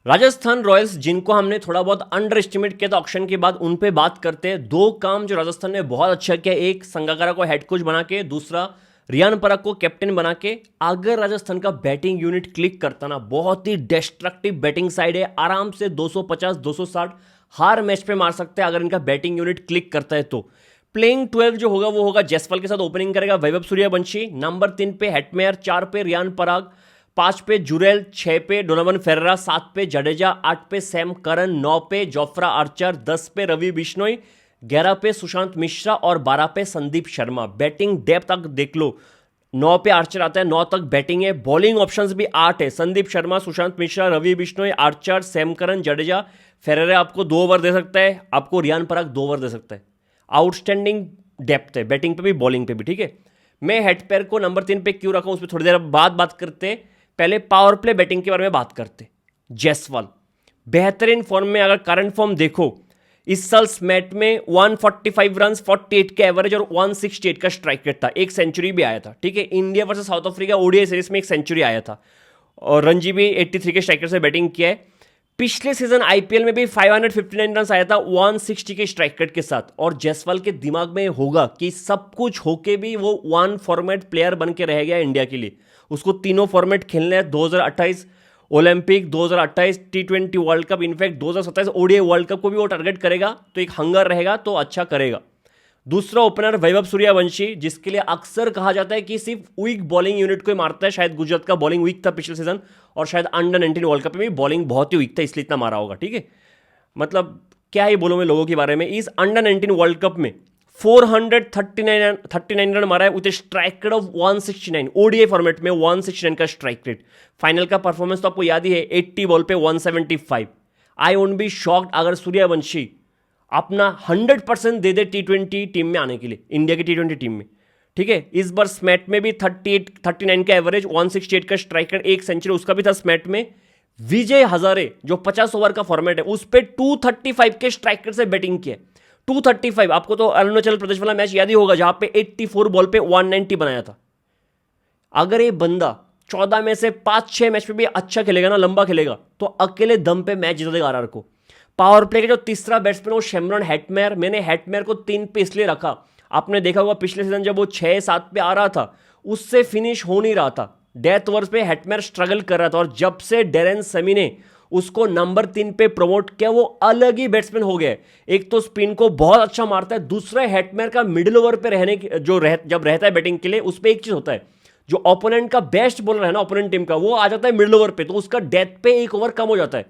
Rajasthan Royals जिनको हमने थोड़ा बहुत अंडर एस्टिमेट किया था ऑक्शन के बाद, उन पे बात करते हैं। दो काम जो राजस्थान ने बहुत अच्छा किया, एक संगाकारा को हेड कोच बना के, दूसरा रियान पराग को कैप्टन बना के। अगर राजस्थान का बैटिंग यूनिट क्लिक करता ना, बहुत ही डिस्ट्रक्टिव बैटिंग साइड है, आराम से 250 260 हर मैच पे मार सकते हैं अगर इनका बैटिंग यूनिट क्लिक करता है तो। प्लेइंग 12 जो होगा वो होगा जयसवाल के साथ ओपनिंग करेगा वैभव सूर्यवंशी, नंबर 3 पे हेटमेयर, 4 पे रियान पराग, 5 पे जुरेल, 6 पे डोनोवन फेरेरा, 7 पे जडेजा, 8 पे सैम करन, 9 पे जोफ्रा आर्चर, 10 पे रवि बिश्नोई, 11 पे सुशांत मिश्रा और 12 पे संदीप शर्मा। बैटिंग डेप्थ तक देख लो, 9 पे आर्चर आता है, 9 तक बैटिंग है। बॉलिंग ऑप्शंस भी 8 है, Sandeep Sharma, Sushant Mishra, Ravi Bishnoi, Archer, Sam Curran, Jadeja. Ferreira आपको 2 ओवर दे सकता है, आपको रियान पराग 2 ओवर दे सकता है। आउटस्टैंडिंग डेप्थ है बैटिंग पे भी बॉलिंग पे भी, ठीक है। मैं हेटपेयर को नंबर 3 पे क्यों रखा हूं उस पर थोड़ी देर बाद बात करते। पहले पावर प्ले बैटिंग के बारे में बात करते। जयसवाल बेहतरीन फॉर्म में, अगर करंट फॉर्म देखो, इस साल स्मैट में 145 रन, 48 के एवरेज और 168 का स्ट्राइक रेट था, एक सेंचुरी भी आया था, ठीक है। India versus south Africa ODI series में एक सेंचुरी आया था और रणजी भी 83 के स्ट्राइक रेट से बैटिंग किया है। पिछले सीजन आईपीएल में भी 559 रन आया था 160 के स्ट्राइक रेट के साथ। और जायसवाल के दिमाग में होगा कि सब कुछ होके भी वो वन फॉर्मेट प्लेयर बन के रह गया इंडिया के लिए। उसको तीनों फॉर्मेट खेलने हैं, 2028 ओलंपिक, 2028 टी20 world cup, in fact 2027 ODI world cup को भी वो टारगेट करेगा, तो एक हंगर रहेगा तो अच्छा करेगा। दूसरा ओपनर वैभव सूर्यवंशी, जिसके लिए अक्सर कहा जाता है कि सिर्फ वीक बॉलिंग यूनिट को ही मारता है। शायद गुजरात का बॉलिंग वीक था पिछले सीजन, और शायद अंडर 19 वर्ल्ड कप में भी बॉलिंग बहुत ही वीक था, इसलिए इतना मारा होगा, ठीक है। मतलब क्या ही बोलूं मैं लोगों के बारे में। इस अंडर 19 वर्ल्ड कप में 439 रन मारा है with strike rate of 169। ODI format में 169 का स्ट्राइक रेट। फाइनल का परफॉर्मेंस तो आपको याद ही है, 80 बॉल पे 175। आई वोंट बी शॉक्ड अगर सूर्यवंशी अपना 100% दे दे टी20 टीम में आने के लिए, इंडिया की टी20 टीम में, ठीक है। इस बार स्मैट में भी 39 का एवरेज, 168 का स्ट्राइक रेट, एक सेंचुरी उसका भी था स्मैट में। विजय हजारे जो 50 ओवर का फॉर्मेट है, उस पर 235 के स्ट्राइक रेट से बैटिंग किया। 235, आपको तो अरुणाचल प्रदेश वाला मैच याद ही होगा जहां पे 84 बॉल पे 190 बनाया था। अगर ये बंदा 14 में से 5-6 मैच पे भी अच्छा खेलेगा ना, लंबा खेलेगा, तो अकेले दम पे मैच जीता देगा आरआर को। पावर प्ले का जो तीसरा बैट्समैन वो शेमरॉन हेटमेयर। मैंने हेटमेयर को 3 पे इसलिए रखा, आपने देखा होगा पिछले सीजन जब वो 6-7 पे आ रहा था, उससे फिनिश हो नहीं रहा था। डेथ ओवर्स पे हेटमेयर स्ट्रगल कर रहा था, और जब से डेरेन सेमी ने उसको नंबर 3 पे प्रमोट किया, वो अलग ही बैट्समैन हो गया। एक तो स्पिन को बहुत अच्छा मारता है, दूसरा हेटमेयर का मिडिल ओवर पे रहने जब रहता है बैटिंग के लिए, उस पर एक चीज होता है, जो ओपोनेंट का बेस्ट बॉलर है ना ओपोनेंट टीम का, वो आ जाता है मिडिल ओवर पे, तो उसका डेथ पे एक ओवर कम हो जाता है।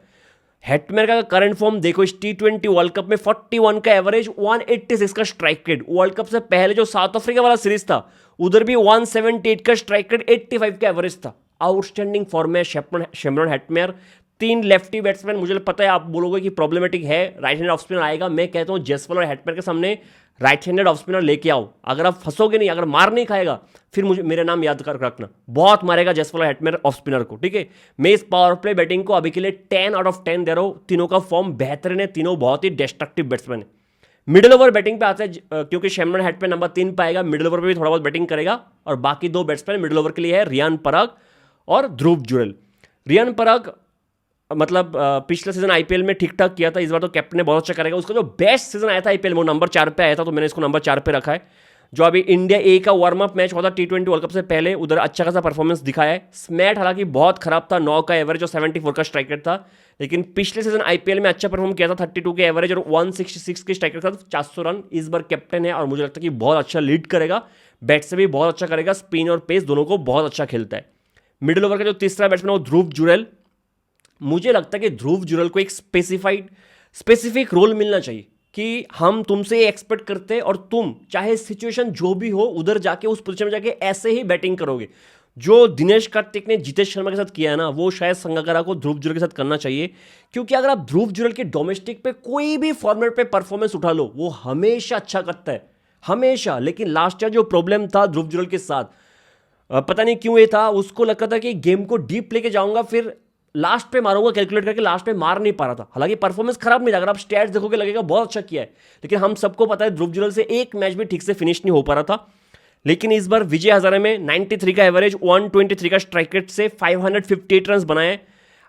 हेटमेयर का करंट फॉर्म देखो, इस टी20 वर्ल्ड कप में 41 का एवरेज, 186 का स्ट्राइक रेट। वर्ल्ड कप से पहले जो साउथ अफ्रीका वाला सीरीज था, उधर भी 178 का स्ट्राइक रेट, 85 का एवरेज था। आउटस्टैंडिंग फॉर्म में शेमरॉन हेटमेयर। 3 लेफ्टी बैट्समैन, मुझे पता है आप बोलोगे कि प्रॉब्लमैटिक है, राइट हैंड ऑफ स्पिनर आएगा। मैं कहता हूं जयसवाल और हेटमेयर के सामने राइट हैंडेड ऑफ स्पिनर लेके आओ। अगर आप फंसोगे नहीं, अगर मार नहीं खाएगा, फिर मुझे मेरा नाम याद कर रखना, बहुत मारेगा जयसवाल और हेटमेयर ऑफ स्पिनर को, ठीक है। मैं इस पावर प्ले बैटिंग को अभी के लिए 10 आउट ऑफ 10 दे रहा हूं। तीनों का फॉर्म बेहतरीन है, तीनों बहुत ही डिस्ट्रक्टिव बैट्समैन है। मिडिल ओवर बैटिंग पे आते हैं, क्योंकि शेमरॉन हेटमेयर नंबर 3 पे आएगा, मिडिल ओवर पे भी थोड़ा बहुत बैटिंग करेगा। और बाकी 2 बैट्समैन मिडिल ओवर के लिए है, रियान पराग और ध्रुव जुरेल। रियान पराग मतलब पिछले सीजन आईपीएल में ठीक ठाक किया था, इस बार तो कैप्टन ने बहुत अच्छा करेगा। उसका जो बेस्ट सीजन आया था आईपीएल में, वो नंबर 4 पे आया था, तो मैंने इसको नंबर 4 पे रखा है। जो अभी इंडिया ए का वार्म अप मैच हुआ था टी20 वर्ल्ड कप से पहले, उधर अच्छा खासा परफॉर्मेंस दिखाया है। स्मैट हालांकि बहुत खराब था, 9 का एवरेज और 74 का स्ट्राइक रेट था, लेकिन पिछले सीजन आईपीएल में अच्छा परफॉर्म किया था, 32 के एवरेज और 166 के स्ट्राइक रेट था, 400 रन। इस बार कैप्टन है और मुझे लगता है कि बहुत अच्छा लीड करेगा, बैट से भी बहुत अच्छा करेगा, स्पिन और पेस दोनों को बहुत अच्छा खेलता है। मिडिल ओवर का जो तीसरा बैट्समैन है वो ध्रुव जुरेल। मुझे लगता है कि ध्रुव जुरेल को एक स्पेसिफिक रोल मिलना चाहिए, कि हम तुमसे एक्सपेक्ट करते हैं और तुम चाहे सिचुएशन जो भी हो उधर जाके उस पोजीशन में जाके ऐसे ही बैटिंग करोगे। जो दिनेश कार्तिक ने जितेश शर्मा के साथ किया है ना, वो शायद संगाकारा को ध्रुव जुरेल के साथ करना चाहिए। क्योंकि अगर आप ध्रुव जुरेल के डोमेस्टिक पे कोई भी फॉर्मेट पे परफॉर्मेंस उठा लो, वो हमेशा अच्छा करता है, हमेशा। लेकिन लास्ट ईयर जो प्रॉब्लम था ध्रुव जुरेल के साथ, पता नहीं क्यों ये था, उसको लगता था कि गेम को डीप लेके जाऊंगा, फिर लास्ट पे मारूंगा कैलकुलेट करके, लास्ट पे मार नहीं पा रहा था। हालांकि परफॉर्मेंस खराब नहीं था, अगर आप स्टैट्स देखोगे लगेगा बहुत अच्छा किया है, लेकिन हम सबको पता है ध्रुव जुरेल से एक मैच भी ठीक से फिनिश नहीं हो पा रहा था। लेकिन इस बार विजय हजारे में 93 का एवरेज, 123 का स्ट्राइक रेट से 558 रन बनाए।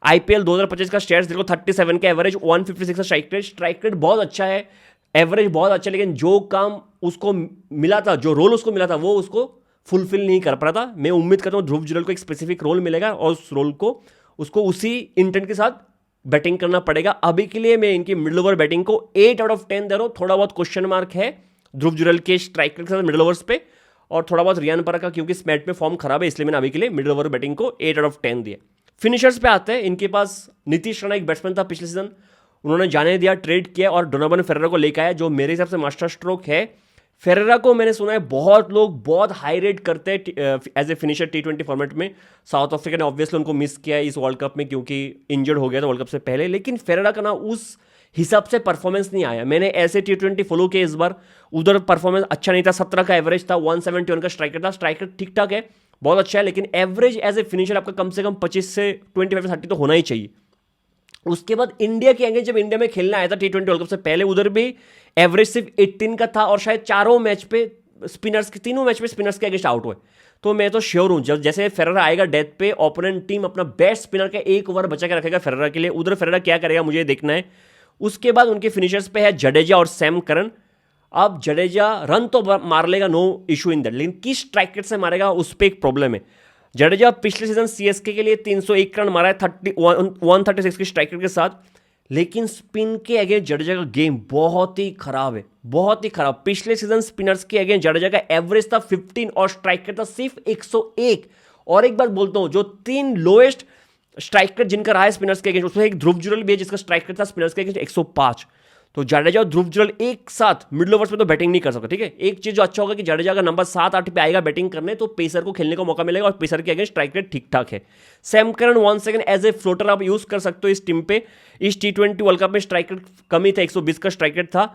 IPL 2025 का स्टेट्स देखो 37 का एवरेज, 156 का स्ट्राइक रेट बहुत अच्छा है, एवरेज बहुत अच्छा है, लेकिन जो काम उसको मिला था, जो रोल उसको मिला था, वो उसको फुलफिल नहीं कर पा रहा था। मैं उम्मीद करता हूँ ध्रुव जुरैल को एक स्पेसिफिक रोल मिलेगा और उस रोल को उसको उसी इंटेंट के साथ बैटिंग करना पड़ेगा। अभी के लिए मैं इनकी मिडिल ओवर बैटिंग को 8 आउट ऑफ 10 दे रहा हूँ। थोड़ा बहुत क्वेश्चन मार्क है ध्रुव जुरैल के स्ट्राइक के साथ मिडिल ओवर्स पे, और थोड़ा बहुत रियान पराग का क्योंकि स्मैट में फॉर्म खराब है, इसलिए मैंने अभी के लिए मिडिल ओवर बैटिंग को 8 आउट ऑफ 10 दिया। फिनिशर्स पे आते हैं। इनके पास नीतीश राणा एक बैट्समैन था पिछले सीजन, उन्होंने जाने दिया, ट्रेड किया और डोनोवन फेरेरा को लेकर आया, जो मेरे हिसाब से मास्टर स्ट्रोक है। फेरेरा को मैंने सुना है बहुत लोग बहुत हाई रेट करते हैं as a finisher T20 format में। साउथ अफ्रीका ने ऑब्वियसली उनको मिस किया है इस वर्ल्ड कप में क्योंकि इंजर्ड हो गया था वर्ल्ड कप से पहले, लेकिन फेरेरा का ना उस हिसाब से परफॉर्मेंस नहीं आया। मैंने ऐसे T20 फॉलो किया इस बार, उधर परफॉर्मेंस अच्छा नहीं था। 17 का एवरेज था, 171 का स्ट्राइकर था। स्ट्राइकर ठीक ठाक है, बहुत अच्छा है, लेकिन एवरेज एज ए फिनिशर आपका कम से कम 25 से 25-30 तो होना ही चाहिए। उसके बाद इंडिया के अगेंस्ट जब इंडिया में खेलना आया था T20 वर्ल्ड कप से पहले, उधर भी एवरेज सिर्फ 18 का था और शायद तीनों मैच पे स्पिनर्स के अगेंस्ट आउट हुए। तो मैं तो श्योर हूं जब जैसे फेरेरा आएगा डेथ पे, ओपोनेंट टीम अपना बेस्ट स्पिनर का एक ओवर बचा के रखेगा फेरेरा के लिए। उधर फेरेरा क्या करेगा मुझे देखना है। उसके बाद उनके फिनिशर्स पे है जडेजा और सैम करन। अब जडेजा रन तो मार लेगा, नो इशू इन दैट, लेकिन किस स्ट्राइक रेट से मारेगा उस पर एक प्रॉब्लम है। जडेजा पिछले सीजन CSK के लिए 301 रन मारा है 136 की स्ट्राइक रेट के साथ, लेकिन स्पिन के अगेंस्ट जडेजा का गेम बहुत ही खराब है, बहुत ही खराब। पिछले सीजन स्पिनर्स के अगेंस्ट जडेजा का एवरेज था 15 और स्ट्राइक रेट था सिर्फ 101। और एक बात बोलता हूं, जो 3 लोएस्ट स्ट्राइक रेट जिनका रहा है स्पिनर्स के अगेंस्ट, उसमें एक ध्रुव जुरैल भी है जिसका स्ट्राइक रेट था स्पिनर्स के अगेंस्ट 105। तो जडेजा और ध्रुव जुरैल एक साथ मिडिल ओवर्स में तो बैटिंग नहीं कर सकते, ठीक है। एक चीज जो अच्छा होगा कि जडेजा का नंबर 7-8 पे आएगा बैटिंग करने, तो पेसर को खेलने का मौका मिलेगा और पेसर के अगेंस्ट स्ट्राइक रेट ठीक ठाक है। Sam Curran 1 second as a floater आप यूज कर सकते हो इस टीम पे। इस T20 वर्ल्ड कप में स्ट्राइक रेट कम ही था, 120 का स्ट्राइक रेट था।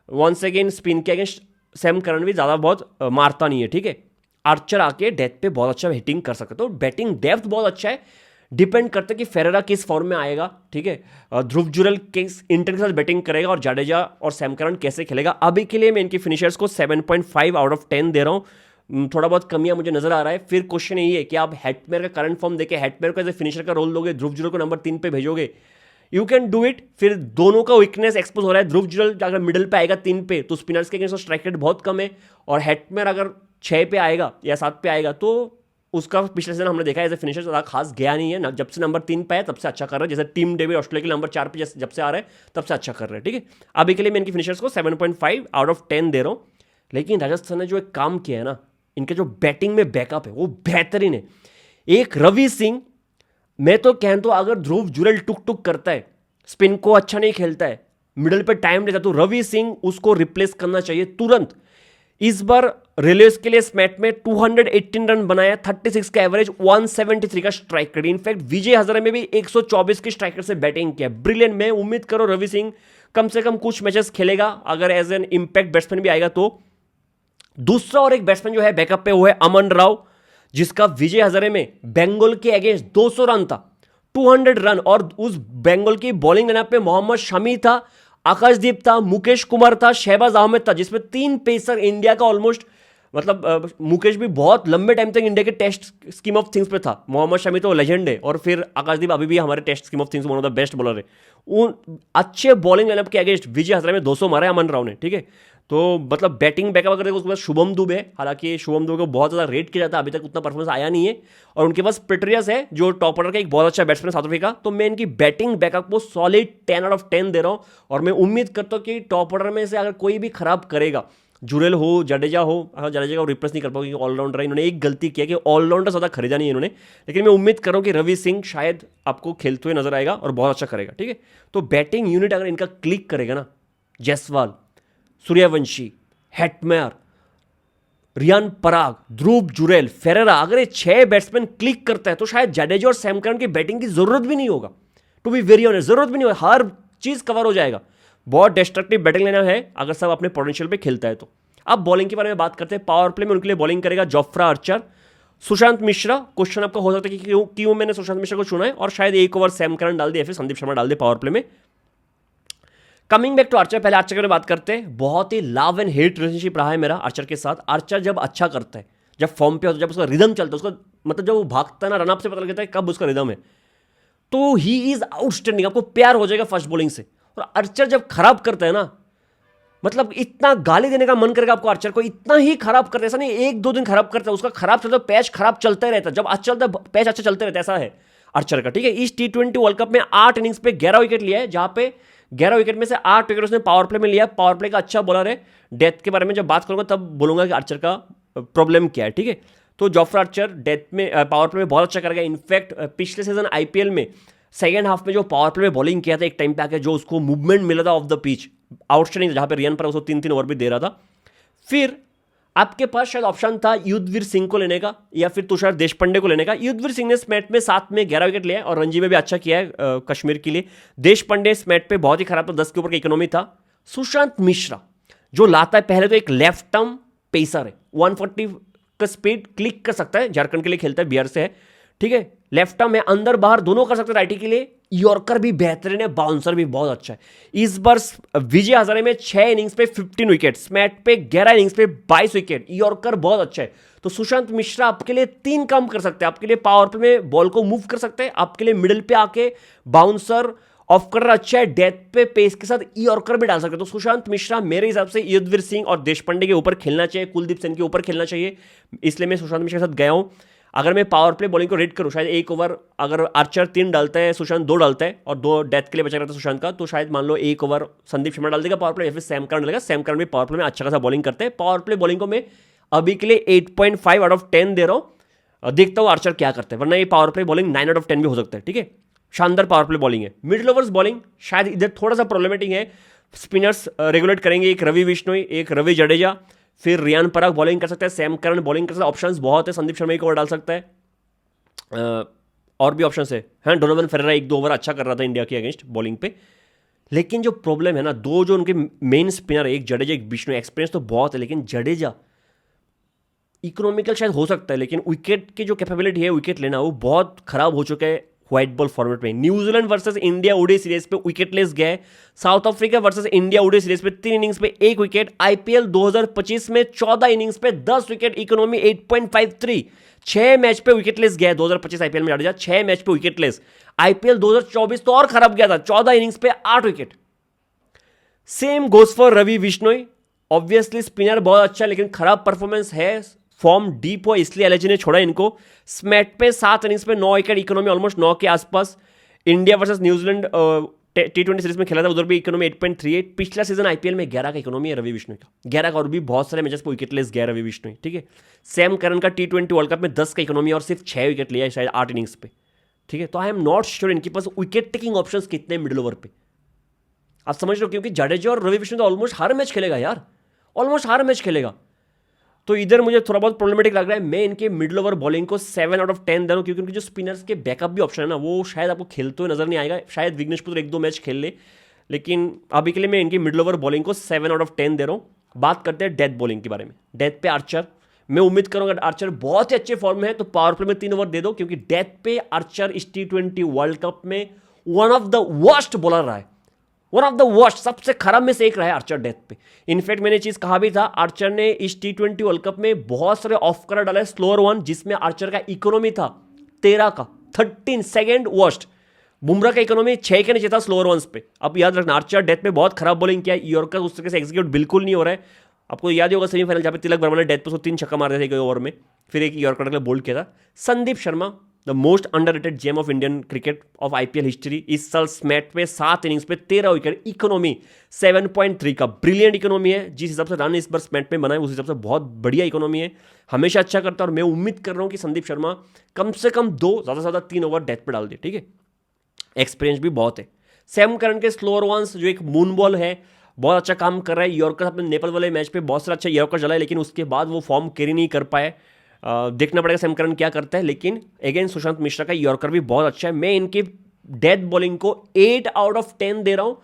1 सेकंड स्पिन के अगेंस्ट सैम करन भी ज्यादा बहुत मारता नहीं है, ठीक है। आर्चर आके डेथ पे बहुत अच्छा हिटिंग कर सकते हो। बैटिंग डेप्थ बहुत अच्छा है, डिपेंड करता है कि फेरेरा किस फॉर्म में आएगा, ठीक है। ध्रुव जुरैल किस इंटर के साथ बैटिंग करेगा और जडेजा और सैम करन कैसे खेलेगा। अभी के लिए मैं इनकी फिनिशर्स को 7.5 आउट ऑफ 10 दे रहा हूँ। थोड़ा बहुत कमियां मुझे नजर आ रहा है। फिर क्वेश्चन यही है कि आप हेटमेयर का करंट फॉर्म देके हेटमेयर को एज ए फिनिशर का रोल दोगे, ध्रुव जुरैल को नंबर 3 पे भेजोगे, यू कैन डू इट। फिर दोनों का वीकनेस एक्सपोज हो रहा है। ध्रुव जुरैल अगर मिडिल पे आएगा 3 पे तो स्पिनर्स के अगेंस्ट स्ट्राइक रेट बहुत कम है, और हेटमेयर अगर 6 पे आएगा या 7 पे आएगा तो उसका पिछले सीजन हमने देखा है एज ए फिनिशर ज़्यादा खास गया नहीं है ना। जब से नंबर 3 पे आया तब से अच्छा कर रहा है, जैसे टीम डेविड ऑस्ट्रेलिया के नंबर 4 पे जब से आ रहा है तब से अच्छा कर रहा है, ठीक है। अभी के लिए मैं इनकी फिनिशर्स को 7.5 आउट ऑफ 10 दे रहा हूँ। लेकिन राजस्थान ने जो एक काम किया है ना, इनके जो बैटिंग में बैकअप है वो बेहतरीन है। एक रवि सिंह, मैं तो कहता हूँ अगर ध्रुव जुरैल टुक टुक करता है, स्पिन को अच्छा नहीं खेलता है, मिडल पे टाइम लेता, तो रवि सिंह उसको रिप्लेस करना चाहिए तुरंत। इस बार रेलवेज के लिए स्मैट में 218 रन बनाया, 36 का एवरेज, 173 का स्ट्राइक रेट। इनफैक्ट विजय हजारे में भी 124 की स्ट्राइक रेट से बैटिंग किया, ब्रिलियंट। मैं उम्मीद करो रवि सिंह कम से कम कुछ मैचेस खेलेगा, अगर एज एन इंपैक्ट बैट्समैन भी आएगा तो। दूसरा और एक बैट्समैन जो है बैकअप पे वो है अमन राव, जिसका विजय हजारे में बंगाल के अगेंस्ट 200 रन था, 200 रन। और उस बंगाल की बॉलिंग लाइनअप पे मोहम्मद शमी था, आकाशदीप था, मुकेश कुमार था, शहबाज अहमद था, जिसमें 3 पेसर इंडिया का ऑलमोस्ट, मतलब मुकेश भी बहुत लंबे टाइम तक इंडिया के टेस्ट स्कीम ऑफ थिंग्स पे था। मोहम्मद शमी तो लेजेंड है, और फिर आकाशदीप अभी भी हमारे test scheme of things one of the best bowler है। उन अच्छे बॉलिंग लाइनअप के अगेंस्ट विजय हजारे में 200 मारा है अमन राव ने, ठीक है। तो मतलब बैटिंग बैकअप अगर देखो, उसके बाद शुभम दुबे, हालांकि शुभम दुबे को बहुत ज़्यादा रेट किया जाता है, अभी तक उतना परफॉर्मेंस आया नहीं है। और उनके पास प्रेटोरियस है जो टॉप ऑर्डर का एक बहुत अच्छा बैट्समैन साउथ अफ्रीका। तो मैं इनकी बैटिंग बैकअप को सॉलिड 10 आउट ऑफ 10 दे रहा हूँ। और मैं उम्मीद करता हूँ कि टॉप ऑर्डर में से अगर कोई भी खराब करेगा, जुरैल हो, जडेजा हो, हाँ जडेजा को रिप्लेस नहीं कर पाओगे, ऑलराउंडर है। इन्होंने एक गलती किया कि ऑलराउंडर ज़्यादा खरीदा नहीं है इन्होंने, लेकिन मैं उम्मीद कर रहा हूँ कि रवि सिंह शायद आपको खेलते हुए नजर आएगा और बहुत अच्छा करेगा, ठीक है। तो बैटिंग यूनिट अगर इनका क्लिक करेगा ना, जायसवाल, सूर्यवंशी, हेटमेयर, रियान पराग, ध्रुव जुरैल, फेरेरा, अगर ये 6 बैट्समैन क्लिक करता है तो शायद जडेजा और सैम करन की बैटिंग की जरूरत भी नहीं होगा। टू बी वेरी ऑनेस्ट, जरूरत भी नहीं होगा, हर चीज कवर हो जाएगा। बहुत डिस्ट्रक्टिव बैटिंग लेना है अगर सब अपने पोटेंशियल पे खेलता है तो। अब बॉलिंग के बारे में बात करते हैं। पावर प्ले में उनके लिए बॉलिंग करेगा Jofra Archer, Sushant Mishra. Question आपका हो सकता है कि क्यों मैंने सुशांत मिश्रा को चुना है, और शायद एक ओवर सैम करन डाल दिया, फिर संदीप शर्मा डाल दे पावर प्ले में। कमिंग बैक टू आर्चर, पहले आर्चर के बारे में बात करते हैं। बहुत ही लव एंड हेट रिलेशनशिप रहा है मेरा आर्चर के साथ। आर्चर जब अच्छा करता है, जब फॉर्म पे होता है, जब उसका रिदम चलता है, उसका मतलब जब वो भागता है ना रनअप से, पता लगता है कब उसका रिदम है। तो ही इज आउटस्टैंडिंग, आपको प्यार हो जाएगा फास्ट बॉलिंग से। और आर्चर जब खराब करता है ना, मतलब इतना गाली देने का मन करेगा आपको आर्चर को, इतना ही खराब करता है, ऐसा नहीं एक दो दिन खराब करता है, उसका खराब चलता है पैच खराब चलता ही रहता है, जब अच्छा चलता है पैच अच्छा चलते रहता है, ऐसा है आर्चर का, ठीक है। इस T20 वर्ल्ड कप में 8 इनिंग्स पे 11 विकेट लिया है, जहां पे 11 विकेट में से 8 विकेट उसने पावर प्ले में लिया। पावर प्ले का अच्छा बॉलर है। डेथ के बारे में जब बात करूंगा तब बोलूंगा कि आर्चर का प्रॉब्लम क्या है, ठीक है। तो जोफ्रा आर्चर डेथ में पावर प्ले में बहुत अच्छा कर गया। इनफैक्ट पिछले सीजन आईपीएल में सेकेंड हाफ में जो पावर प्ले में बॉलिंग किया था एक टाइम पे आके, जो उसको मूवमेंट मिला था ऑफ द पिच, आउटस्टैंडिंग, जहां पे रियान पर उसको 3-3 ओवर भी दे रहा था। फिर आपके पास शायद ऑप्शन था युद्धवीर सिंह को लेने का या फिर तुषार देशपांडे को लेने का। युद्धवीर सिंह ने इस मैच में 7 में 11 विकेट लिया और रणजी में भी अच्छा किया है कश्मीर के लिए। देशपांडे इस मैच पे बहुत ही खराब था, 10 के ऊपर का इकोनॉमी था। सुशांत मिश्रा जो लाता है, पहले तो एक लेफ्ट आर्म पेसर है, 140 का स्पीड क्लिक कर सकता है, झारखंड के लिए खेलता है, बिहार से है, ठीक है। लेफ्ट आर्म है, अंदर बाहर दोनों कर सकते हैं राइटी के लिए। यॉर्कर भी बेहतरीन है, बाउंसर भी बहुत अच्छा है। इस बार विजय हजारे में 6 इनिंग्स पे 15 विकेट, मैट पे 11 इनिंग्स पे 22 विकेट, यॉर्कर बहुत अच्छा है। तो सुशांत मिश्रा आपके लिए 3 काम कर सकते हैं। आपके लिए पावर प्ले में बॉल को मूव कर सकते हैं, आपके लिए मिडिल पे आके बाउंसर ऑफ कर अच्छा है, डेथ पे पेस के साथ यॉर्कर भी डाल सकते हैं। तो सुशांत मिश्रा मेरे हिसाब से युद्धवीर सिंह और देशपांडे के ऊपर खेलना चाहिए, कुलदीप सेन के ऊपर खेलना चाहिए, इसलिए मैं सुशांत मिश्रा के साथ गया हूं। अगर मैं पावर प्ले बॉलिंग को रेट करूं, शायद एक ओवर अगर आर्चर 3 डालता है, सुशांत 2 डालता है और 2 डेथ के लिए बचा रहता है सुशांत का, तो शायद मान लो एक ओवर संदीप शर्मा डाल देगा पावर प्ले या फिर सैम करन डालेगा। सैम करन भी पावर प्ले में अच्छा खासा बॉलिंग करते हैं। पावर प्ले बॉलिंग को मैं अभी के लिए 8.5 आउट ऑफ 10 दे रहा हूं। देखता हूं आर्चर क्या करते हैं, वरना ये power play bowling 9 out of 10 भी हो सकता है, ठीक है। शानदार पावर प्ले बॉलिंग है। मिडिल ओवर्स बॉलिंग शायद इधर थोड़ा सा प्रॉब्लमेटिक है। स्पिनर्स रेगुलेट करेंगे, एक रवि बिश्नोई, एक रवि जडेजा, फिर रियान पराग बॉलिंग कर सकता है, सैम करन बॉलिंग कर सकता है, ऑप्शंस बहुत है। संदीप शर्मा एक ओवर डाल सकता है, और भी ऑप्शन है। हाँ, डोनोवन फेरेरा 1-2 ओवर अच्छा कर रहा था इंडिया के अगेंस्ट बॉलिंग पे। लेकिन जो प्रॉब्लम है ना, दो जो उनके मेन स्पिनर है, एक जडेजा एक बिश्नोई, एक्सपीरियंस तो बहुत है, लेकिन जडेजा इकोनॉमिकल शायद हो सकता है, लेकिन विकेट की जो कैपेबिलिटी है विकेट लेना, वो बहुत खराब हो चुका है व्हाइट बॉल फॉर्मेट में। New Zealand versus India ODI series पे विकेटलेस गया है। South Africa versus India ODI series पे 3 इनिंग्स पे 1 विकेट। आईपीएल 2025 में 14 इनिंग्स पे 10 विकेट, इकोनॉमी 8.53। 6 मैच पे विकेटलेस गया है 2025 आईपीएल में जडेजा, 6 मैच पे विकेटलेस। आईपीएल 2024 तो और खराब गया था, 14 इनिंग्स पे 8 wicket. Same goes for Ravi Bishnoi. Obviously spinner बहुत अच्छा है, लेकिन खराब परफॉर्मेंस है, फॉर्म डीप हो, इसलिए एलएजी ने छोड़ा इनको। स्मैट पे 7 इनिंग्स पे 9 विकेट, इकोनॉमी ऑलमोस्ट 9 के आसपास। India versus New Zealand T20 series में खेला था, उधर भी इकोनॉमी 8.38। पिछला सीजन आईपीएल में 11 का इकोनॉमी है रवि बिश्नोई का, 11 का, और भी बहुत सारे मैचेस पे विकेटलेस गया रवि बिश्नोई, ठीक है। सैम करन का T20 वर्ल्ड कप में 10 का इकोनॉमी और सिर्फ 6 विकेट लिया है शायद 8 इनिंग्स पे, ठीक है। तो आई एम नॉट श्योर इनके पास विकेट टेकिंग ऑप्शंस कितने मिडिल ओवर पे, आप समझ रहे हो, क्योंकि जडेजा और रवि बिश्नोई तो ऑलमोस्ट हर मैच खेलेगा यार, ऑलमोस्ट हर मैच खेलेगा। तो इधर मुझे थोड़ा बहुत प्रॉब्लमेटिक लग रहा है। मैं इनके मिडिल ओवर बॉलिंग को 7 आउट ऑफ 10 दे रहा हूं, क्योंकि उनके जो स्पिनर्स के बैकअप भी ऑप्शन है ना, वो शायद आपको खेलते हुए नजर नहीं आएगा। शायद विघ्नेश पुत्र 1-2 मैच खेल ले, लेकिन अभी के लिए मैं इनकी मिडिल ओवर बॉलिंग को 7 आउट ऑफ 10 दे रहा हूं। बात करते हैं डेथ बॉलिंग के बारे में। डेथ पे आर्चर, मैं उम्मीद करूंगा आर्चर बहुत ही अच्छे फॉर्म में है, तो पावर प्ले में 3 ओवर दे दो, क्योंकि डेथ पे आर्चर इस T20 वर्ल्ड कप में one of the worst bowler रहा है, वन ऑफ द वर्स्ट, सबसे खराब में से एक रहा है आर्चर डेथ पे। इनफैक्ट मैंने चीज कहा भी था, आर्चर ने इस T20 वर्ल्ड कप में बहुत सारे ऑफ कलर डाले, स्लोअर वन, जिसमें आर्चर का इकोनॉमी था 13 का, 13 सेकेंड वर्स्ट। बुमराह का इकोनॉमी 6 के नीचे था स्लोअर वंस पे। अब याद रखना, आर्चर डेथ पे बहुत खराब बॉलिंग किया, यॉर्कर उस तरह से एग्जीक्यूट बिल्कुल नहीं हो रहा है। आपको याद ही होगा सेमीफाइनल जहाँ पे तिलक वर्मा ने डेथ पे 3 छक्का मारे थे एक ओवर में, फिर एक यॉर्कर के लिए बोल्ड किया था। Sandeep Sharma, the most underrated gem of Indian cricket of IPL history, इस साल स्मैट पे 7 इनिंग्स पे 13 विकेट, इकोनॉमी 7.3 का, ब्रिलियंट इकोनॉमी है। जिस हिसाब से रन इस बार स्मैट पे बनाए, उस हिसाब से बहुत बढ़िया इकोनॉमी है, हमेशा अच्छा करता है। और मैं उम्मीद कर रहा हूँ कि संदीप शर्मा कम से कम 2, ज़्यादा से ज़्यादा 3 ओवर डेथ पे डाल दे, ठीक है। एक्सपीरियंस भी बहुत है। सैम करन के स्लोअर वंस, जो एक मून बॉल है, बहुत अच्छा काम कर रहा है। यॉर्कर अपने नेपाल वाले मैच पे बहुत सारा अच्छा यॉर्कर चला है, लेकिन उसके बाद वो फॉर्म कैरी नहीं कर पाए। देखना पड़ेगा सैम करन क्या करता है, लेकिन अगेन सुशांत मिश्रा का यॉर्कर भी बहुत अच्छा है। मैं इनकी डेथ बॉलिंग को 8 आउट ऑफ 10 दे रहा हूं।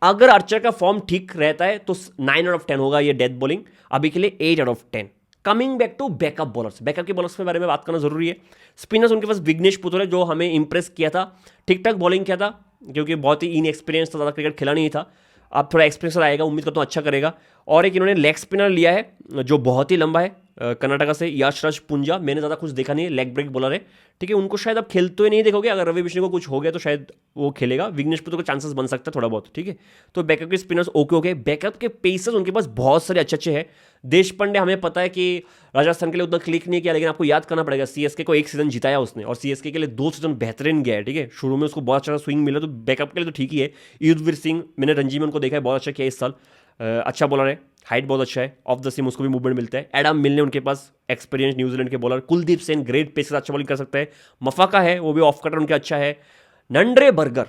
अगर आर्चर का फॉर्म ठीक रहता है तो 9 आउट ऑफ 10 होगा ये डेथ बॉलिंग, अभी के लिए 8 out of 10। Coming back to backup bowlers, backup के बॉलर्स के बारे में बात करना जरूरी है। स्पिनर्स उनके पास विघ्नेश पुत्र है, जो हमें इंप्रेस किया था, ठीक ठाक बॉलिंग किया था, क्योंकि बहुत ही इनएक्सपीरियंस था, ज़्यादा क्रिकेट खेला नहीं था। अब थोड़ा एक्सपीरियंस आएगा, उम्मीद करता हूँ अच्छा करेगा। और एक इन्होंने लेग स्पिनर लिया है जो बहुत ही लंबा है, कर्नाटका से यशराज पुंजा, मैंने ज़्यादा कुछ देखा नहीं है, लेग ब्रेक बॉलर है, ठीक है, उनको शायद आप खेलते हुए नहीं देखोगे, अगर रवि बिश्नोई को कुछ हो गया तो शायद वो खेलेगा, विघ्नेश पुत्र को चांसेस बन सकता है थोड़ा बहुत, ठीक है। तो बैकअप के स्पिनर्स ओके ओके, बैकअप के पेसर्स उनके पास बहुत सारे अच्छे अच्छे हैं। देश पांडे हमें पता है कि राजस्थान के लिए उतना क्लिक नहीं किया, लेकिन आपको याद करना पड़ेगा सीएसके को एक सीजन जिताया उसने, और सीएसके के लिए 2 सीजन बेहतरीन गया है, ठीक है। शुरू में उसको बहुत अच्छा स्विंग मिला, तो बैकअप के लिए तो ठीक ही है। युद्धवीर सिंह, मैंने रणजी में उनको देखा है, बहुत अच्छा किया इस साल, अच्छा बॉलर है, हाइट बहुत अच्छा है, ऑफ द सीम उसको भी मूवमेंट मिलता है। एडम मिलने उनके पास एक्सपीरियंस न्यूजीलैंड के bowler. Kuldeep Sen great pacer, अच्छा बॉलिंग कर सकता है। मफाका है, वो भी ऑफ कटर उनका अच्छा है। नंड्रे बर्गर,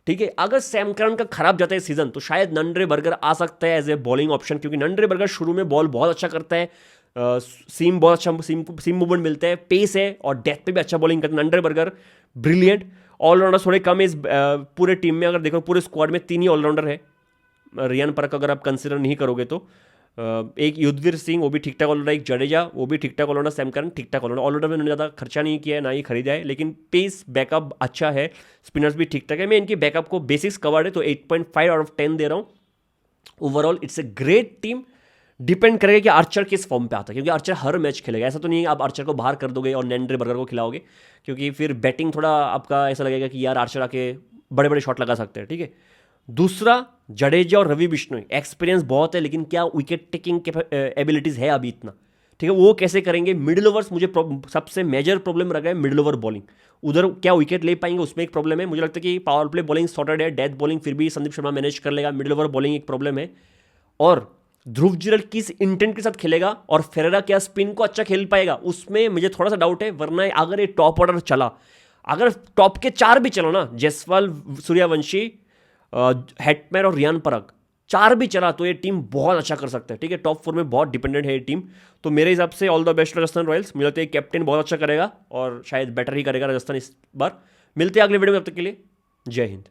ठीक है, अगर सैम करन का खराब जाता है सीजन तो शायद नंड्रे बर्गर आ सकता है एज ए बॉलिंग ऑप्शन, क्योंकि नंड्रे बर्गर शुरू में बॉल बहुत अच्छा करता है, सीम बहुत अच्छा, सीम मूवमेंट मिलता है, पेस है और डेथ पे भी अच्छा बॉलिंग करता है। नंड्रे बर्गर ब्रिलियंट। ऑलराउंडर थोड़े कम है इस पूरे टीम में, अगर देखो पूरे स्क्वाड में 3 ही ऑलराउंडर है, रियान परक अगर आप कंसिडर नहीं करोगे तो, एक युद्धवीर सिंह वो भी ठीक ठाक ऑलराउंडर, एक जडेजा वो भी ठीक ठाक ऑलराउंडर, सैम करन ठीक ठाक ऑलराउंडर। ऑलराउंडर में उन्होंने ज़्यादा खर्चा नहीं किया है, ना ही खरीदा है, लेकिन पेस बैकअप अच्छा है, स्पिनर्स भी ठीक ठाक है। मैं इनकी बैकअप को बेसिक्स कवर्ड है तो 8.5 आउट ऑफ 10 दे रहा हूँ। Overall it's a great team. Depend करेगा कि आर्चर किस फॉर्म पे आता है, क्योंकि आर्चर हर मैच खेलेगा, ऐसा तो नहीं है आप आर्चर को बाहर कर दोगे और नैंड्रे बर्गर को खिलाओगे, क्योंकि फिर बैटिंग थोड़ा आपका ऐसा लगेगा कि यार आर्चर आके बड़े बड़े शॉट लगा सकते हैं, ठीक है। दूसरा, जडेजा और रवि बिश्नोई, एक्सपीरियंस बहुत है, लेकिन क्या विकेट टेकिंग एबिलिटीज़ है अभी इतना, ठीक है, वो कैसे करेंगे। मिडिल ओवर्स मुझे सबसे मेजर प्रॉब्लम लगा है, मिडिल ओवर बॉलिंग, उधर क्या विकेट ले पाएंगे उसमें एक प्रॉब्लम है। मुझे लगता है कि पावर प्ले बॉलिंग सॉर्टेड है, डेथ बॉलिंग फिर भी संदीप शर्मा मैनेज कर लेगा, मिडिल ओवर बॉलिंग एक प्रॉब्लम है। और ध्रुव जुरैल किस इंटेंट के साथ खेलेगा और फेरेरा क्या स्पिन को अच्छा खेल पाएगा, उसमें मुझे थोड़ा सा डाउट है। वरना अगर ये टॉप ऑर्डर चला, अगर टॉप के 4 भी चला ना, जायसवाल, सूर्यवंशी, हेटमैर और रियान परग 4 भी चला, तो ये टीम बहुत अच्छा कर सकता है, ठीक है। टॉप 4 में बहुत डिपेंडेंट है ये टीम। तो मेरे हिसाब से all the best Rajasthan Royals. मुझे लगता है कैप्टन बहुत अच्छा करेगा और शायद बेटर ही करेगा राजस्थान इस बार। मिलते हैं अगले वीडियो में, तब तक के लिए जय हिंद।